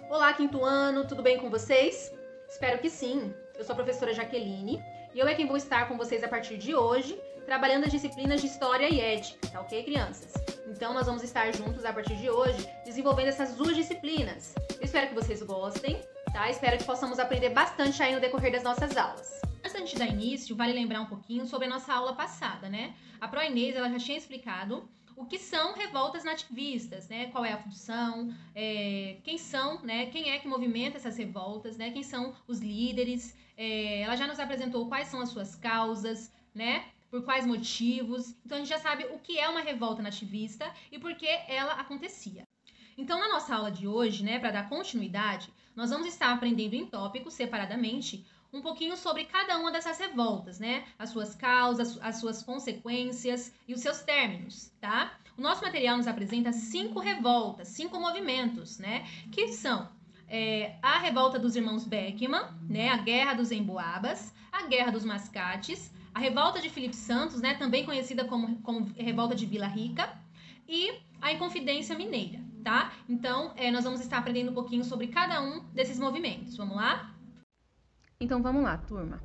Olá, quinto ano, tudo bem com vocês? Espero que sim. Eu sou a professora Jaqueline e eu é quem vou estar com vocês a partir de hoje, trabalhando as disciplinas de História e Ética, tá ok, crianças? Então, nós vamos estar juntos a partir de hoje, desenvolvendo essas duas disciplinas. Eu espero que vocês gostem, tá? Espero que possamos aprender bastante aí no decorrer das nossas aulas. Antes de dar início, vale lembrar um pouquinho sobre a nossa aula passada, né? A Pro Inês, ela já tinha explicado o que são revoltas nativistas, né? Qual é a função, quem são, né? Quem é que movimenta essas revoltas, né? Quem são os líderes. Ela já nos apresentou quais são as suas causas, né? Por quais motivos. Então, a gente já sabe o que é uma revolta nativista e por que ela acontecia. Então, na nossa aula de hoje, né, para dar continuidade, nós vamos estar aprendendo em tópicos, separadamente, um pouquinho sobre cada uma dessas revoltas, né? As suas causas, as suas consequências e os seus términos, tá? O nosso material nos apresenta 5 revoltas, 5 movimentos, né? Que são a revolta dos irmãos Beckman, né? A Guerra dos Emboabas, a Guerra dos Mascates, a revolta de Filipe Santos, né? Também conhecida como revolta de Vila Rica, e a Inconfidência Mineira, tá? Então, nós vamos estar aprendendo um pouquinho sobre cada um desses movimentos. Vamos lá? Então vamos lá, turma.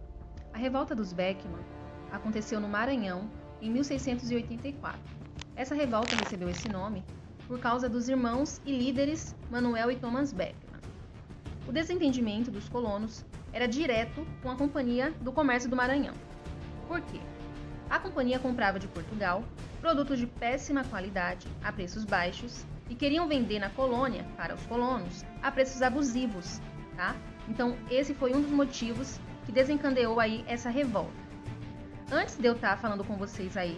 A revolta dos Beckman aconteceu no Maranhão em 1684. Essa revolta recebeu esse nome por causa dos irmãos e líderes Manuel e Thomas Beckman. O desentendimento dos colonos era direto com a Companhia do Comércio do Maranhão. Por quê? A companhia comprava de Portugal produtos de péssima qualidade a preços baixos e queriam vender na colônia, para os colonos, a preços abusivos, tá? Então, esse foi um dos motivos que desencadeou aí essa revolta. Antes de eu estar falando com vocês aí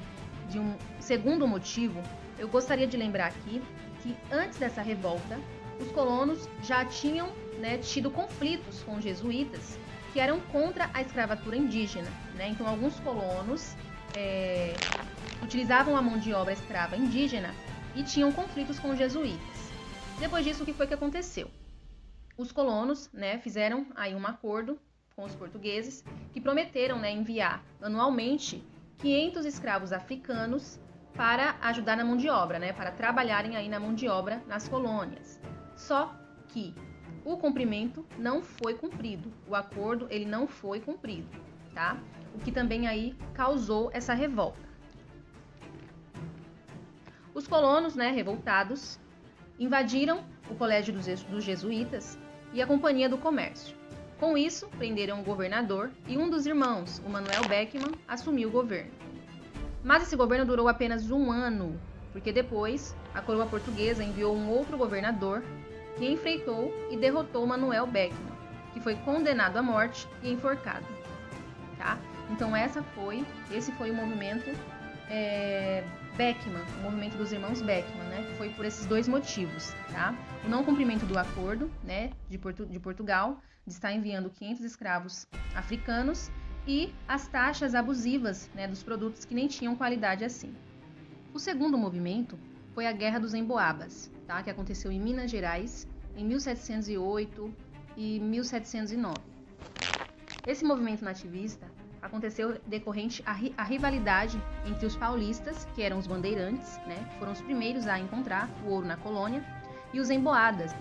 de um segundo motivo, eu gostaria de lembrar aqui que antes dessa revolta, os colonos já tinham, né, tido conflitos com os jesuítas que eram contra a escravatura indígena, né? Então, alguns colonos utilizavam a mão de obra escrava indígena e tinham conflitos com os jesuítas. Depois disso, o que foi que aconteceu? Os colonos, né, fizeram aí um acordo com os portugueses que prometeram, né, enviar anualmente 500 escravos africanos para ajudar na mão de obra, né, para trabalharem aí na mão de obra nas colônias. Só que o cumprimento não foi cumprido, o acordo ele não foi cumprido, tá? O que também aí causou essa revolta. Os colonos, né, revoltados, invadiram o colégio dos jesuítas e a Companhia do Comércio. Com isso, prenderam o governador e um dos irmãos, o Manuel Beckman, assumiu o governo. Mas esse governo durou apenas um ano, porque depois a coroa portuguesa enviou um outro governador que enfrentou e derrotou Manuel Beckman, que foi condenado à morte e enforcado. Tá? Então esse foi o movimento Beckman, o movimento dos irmãos Beckman, né? Foi por esses dois motivos, tá? O não cumprimento do acordo, né, de Portugal, de estar enviando 500 escravos africanos e as taxas abusivas, né, dos produtos que nem tinham qualidade assim. O segundo movimento foi a Guerra dos Emboabas, tá? Que aconteceu em Minas Gerais em 1708 e 1709. Esse movimento nativista aconteceu decorrente à rivalidade entre os paulistas, que eram os bandeirantes, né, que foram os primeiros a encontrar o ouro na colônia, e os emboabas,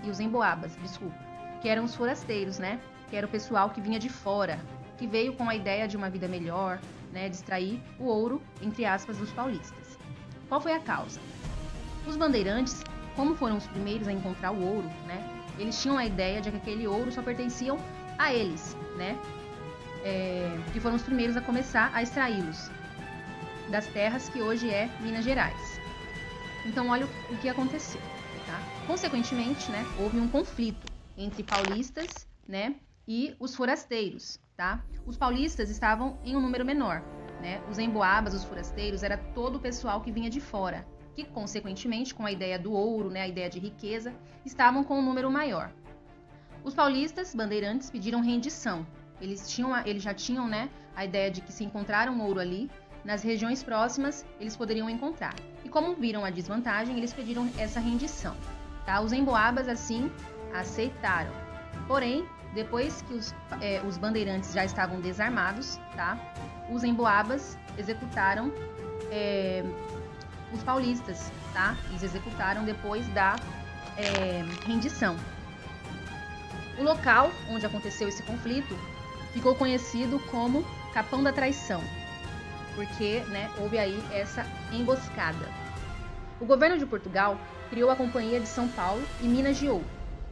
que eram os forasteiros, né, que era o pessoal que vinha de fora, que veio com a ideia de uma vida melhor, né, de extrair o ouro, entre aspas, dos paulistas. Qual foi a causa? Os bandeirantes, como foram os primeiros a encontrar o ouro, né, eles tinham a ideia de que aquele ouro só pertenciam a eles, né, que foram os primeiros a começar a extraí-los das terras que hoje é Minas Gerais. Então, olha o que aconteceu, tá? Consequentemente, né, houve um conflito entre paulistas, né, e os forasteiros, tá? Os paulistas estavam em um número menor, né? Os emboabas, os forasteiros, era todo o pessoal que vinha de fora, que, consequentemente, com a ideia do ouro, né, a ideia de riqueza, estavam com um número maior. Os paulistas, bandeirantes, pediram rendição. Eles já tinham, né, a ideia de que se encontraram ouro ali, nas regiões próximas eles poderiam encontrar. E como viram a desvantagem, eles pediram essa rendição. Tá? Os emboabas, assim, aceitaram. Porém, depois que os bandeirantes já estavam desarmados, tá? Os emboabas executaram os paulistas, tá? Eles executaram depois da rendição. O local onde aconteceu esse conflito ficou conhecido como Capão da Traição, porque, né, houve aí essa emboscada. O governo de Portugal criou a Companhia de São Paulo e Minas de Ouro.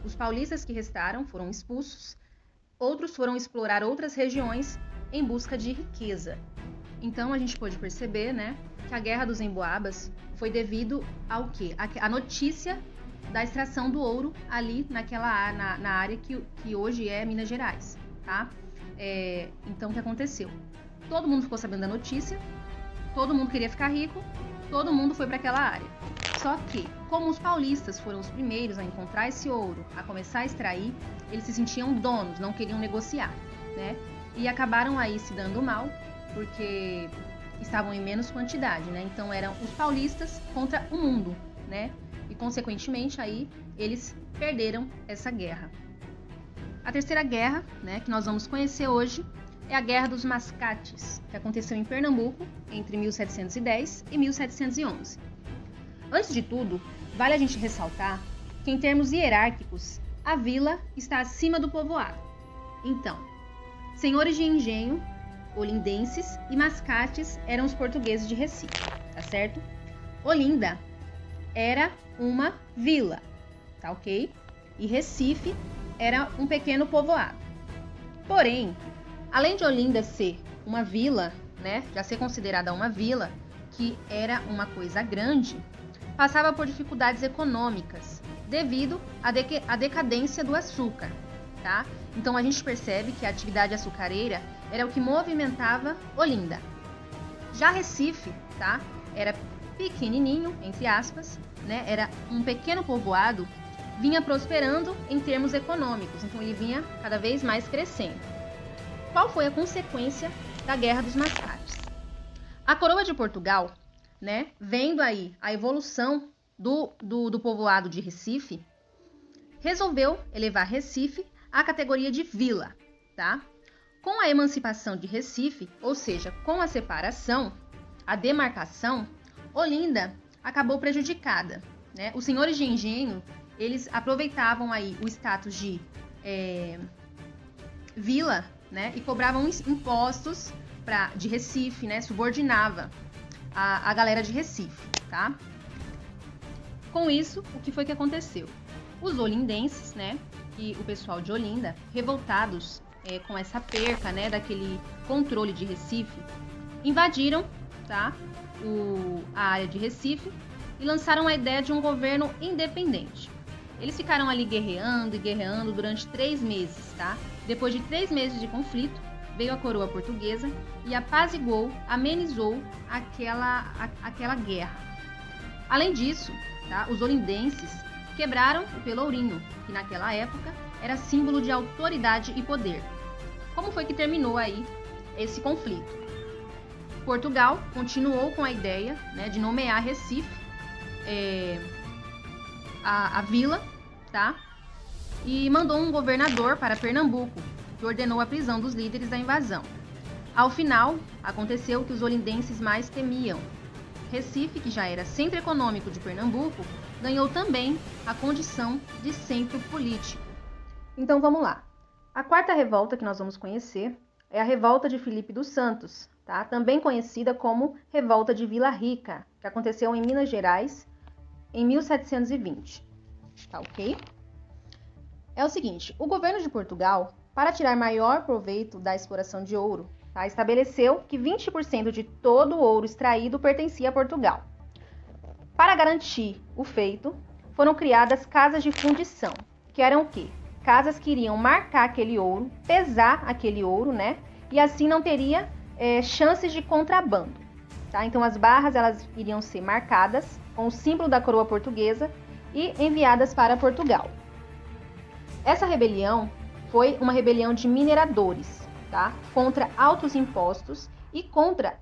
Os paulistas que restaram foram expulsos, outros foram explorar outras regiões em busca de riqueza. Então a gente pôde perceber, né, que a Guerra dos Emboabas foi devido ao quê? A notícia da extração do ouro ali na área que hoje é Minas Gerais, tá? Então o que aconteceu? Todo mundo ficou sabendo da notícia, todo mundo queria ficar rico, todo mundo foi para aquela área. Só que, como os paulistas foram os primeiros a encontrar esse ouro, a começar a extrair, eles se sentiam donos, não queriam negociar, né? E acabaram aí se dando mal, porque estavam em menos quantidade, né? Então eram os paulistas contra o mundo, né? E consequentemente aí eles perderam essa guerra. A terceira guerra, né, que nós vamos conhecer hoje, é a Guerra dos Mascates, que aconteceu em Pernambuco entre 1710 e 1711. Antes de tudo, vale a gente ressaltar que em termos hierárquicos, a vila está acima do povoado. Então, senhores de engenho, olindenses e mascates eram os portugueses de Recife, tá certo? Olinda era uma vila, tá ok? E Recife era um pequeno povoado. Porém, além de Olinda ser uma vila, né, já ser considerada uma vila, que era uma coisa grande, passava por dificuldades econômicas devido à decadência do açúcar, tá? Então a gente percebe que a atividade açucareira era o que movimentava Olinda. Já Recife, tá? Era pequenininho, entre aspas, né? Era um pequeno povoado, vinha prosperando em termos econômicos, então ele vinha cada vez mais crescendo. Qual foi a consequência da Guerra dos Mascates? A coroa de Portugal, né, vendo aí a evolução do povoado de Recife, resolveu elevar Recife à categoria de vila, tá? Com a emancipação de Recife, ou seja, com a separação, a demarcação, Olinda acabou prejudicada, né? Os senhores de engenho, eles aproveitavam aí o status de vila, né, e cobravam impostos de Recife, né, subordinava a galera de Recife, tá? Com isso, o que foi que aconteceu? Os olindenses, né, e o pessoal de Olinda, revoltados com essa perca, né, daquele controle de Recife, invadiram, tá, a área de Recife e lançaram a ideia de um governo independente. Eles ficaram ali guerreando e guerreando durante 3 meses, tá? Depois de 3 meses de conflito, veio a coroa portuguesa e apaziguou, amenizou aquela guerra. Além disso, tá, os olindenses quebraram o pelourinho, que naquela época era símbolo de autoridade e poder. Como foi que terminou aí esse conflito? Portugal continuou com a ideia, né, de nomear Recife, a vila, tá? E mandou um governador para Pernambuco, que ordenou a prisão dos líderes da invasão. Ao final, aconteceu o que os olindenses mais temiam. Recife, que já era centro econômico de Pernambuco, ganhou também a condição de centro político. Então vamos lá. A quarta revolta que nós vamos conhecer é a Revolta de Filipe dos Santos, tá? Também conhecida como Revolta de Vila Rica, que aconteceu em Minas Gerais em 1720. Tá ok? É o seguinte, o governo de Portugal, para tirar maior proveito da exploração de ouro, tá, estabeleceu que 20% de todo o ouro extraído pertencia a Portugal. Para garantir o feito, foram criadas casas de fundição, que eram o quê? Casas que iriam marcar aquele ouro, pesar aquele ouro, né? E assim não teria chances de contrabando, tá? Então as barras elas iriam ser marcadas com o símbolo da coroa portuguesa e enviadas para Portugal. Essa rebelião foi uma rebelião de mineradores, tá? Contra altos impostos e contra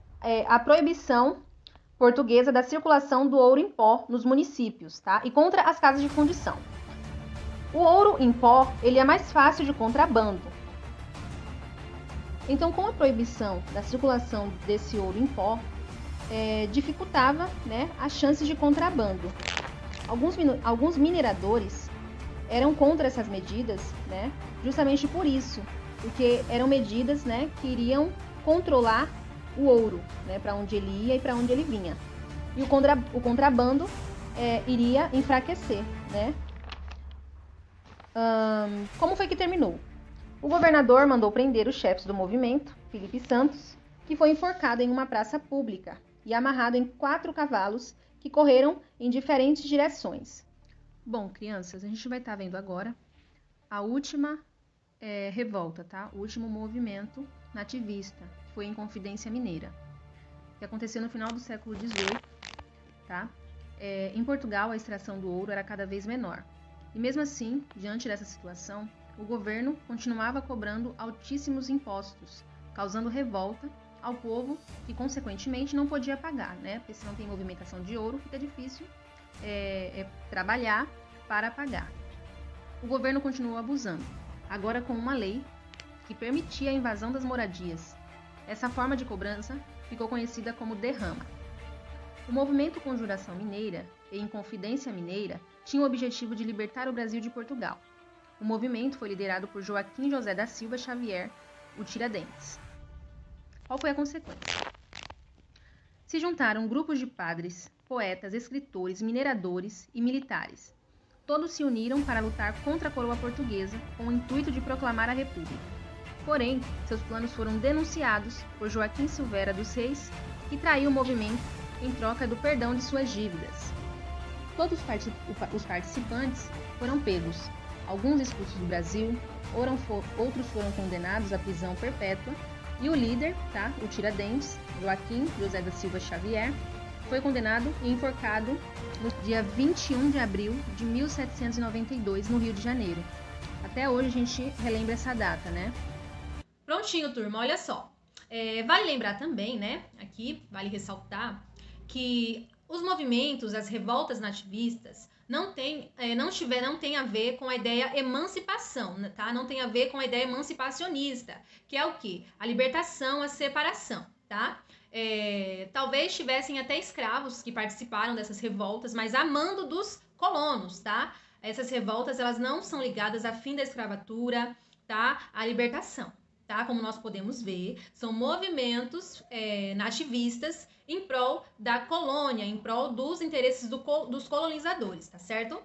a proibição portuguesa da circulação do ouro em pó nos municípios, tá? E contra as casas de fundição. O ouro em pó, ele é mais fácil de contrabando. Então, com a proibição da circulação desse ouro em pó, dificultava, né, as chances de contrabando. Alguns mineradores eram contra essas medidas, né? Justamente por isso, porque eram medidas, né, que iriam controlar o ouro, né, para onde ele ia e para onde ele vinha. E o contrabando iria enfraquecer, né? Como foi que terminou? O governador mandou prender os chefes do movimento, Felipe Santos, que foi enforcado em uma praça pública e amarrado em 4 cavalos que correram em diferentes direções. Bom, crianças, a gente vai estar vendo agora a última revolta, tá? O último movimento nativista, que foi em Confidência Mineira, que aconteceu no final do século XVIII, tá? Em Portugal, a extração do ouro era cada vez menor. E mesmo assim, diante dessa situação, o governo continuava cobrando altíssimos impostos, causando revolta ao povo que, consequentemente, não podia pagar, né? Porque se não tem movimentação de ouro, fica difícil trabalhar para pagar. O governo continuou abusando, agora com uma lei que permitia a invasão das moradias. Essa forma de cobrança ficou conhecida como derrama. O movimento Conjuração Mineira e Inconfidência Mineira tinha o objetivo de libertar o Brasil de Portugal. O movimento foi liderado por Joaquim José da Silva Xavier, o Tiradentes. Qual foi a consequência? Se juntaram grupos de padres, poetas, escritores, mineradores e militares. Todos se uniram para lutar contra a coroa portuguesa com o intuito de proclamar a República. Porém, seus planos foram denunciados por Joaquim Silveira dos Reis, que traiu o movimento em troca do perdão de suas dívidas. Todos os participantes foram pegos, alguns expulsos do Brasil, outros foram condenados à prisão perpétua, e o líder, tá, o Tiradentes, Joaquim José da Silva Xavier, foi condenado e enforcado no dia 21 de abril de 1792, no Rio de Janeiro. Até hoje a gente relembra essa data, né? Prontinho, turma, olha só. Vale lembrar também, né, aqui, vale ressaltar, que os movimentos, as revoltas nativistas, não tem a ver com a ideia emancipação, tá? Não tem a ver com a ideia emancipacionista, que é o quê? A libertação, a separação, tá? Talvez tivessem até escravos que participaram dessas revoltas, mas a mando dos colonos, tá? Essas revoltas, elas não são ligadas a fim da escravatura, tá? A libertação, tá? Como nós podemos ver, são movimentos nativistas em prol da colônia, em prol dos interesses dos colonizadores, tá certo?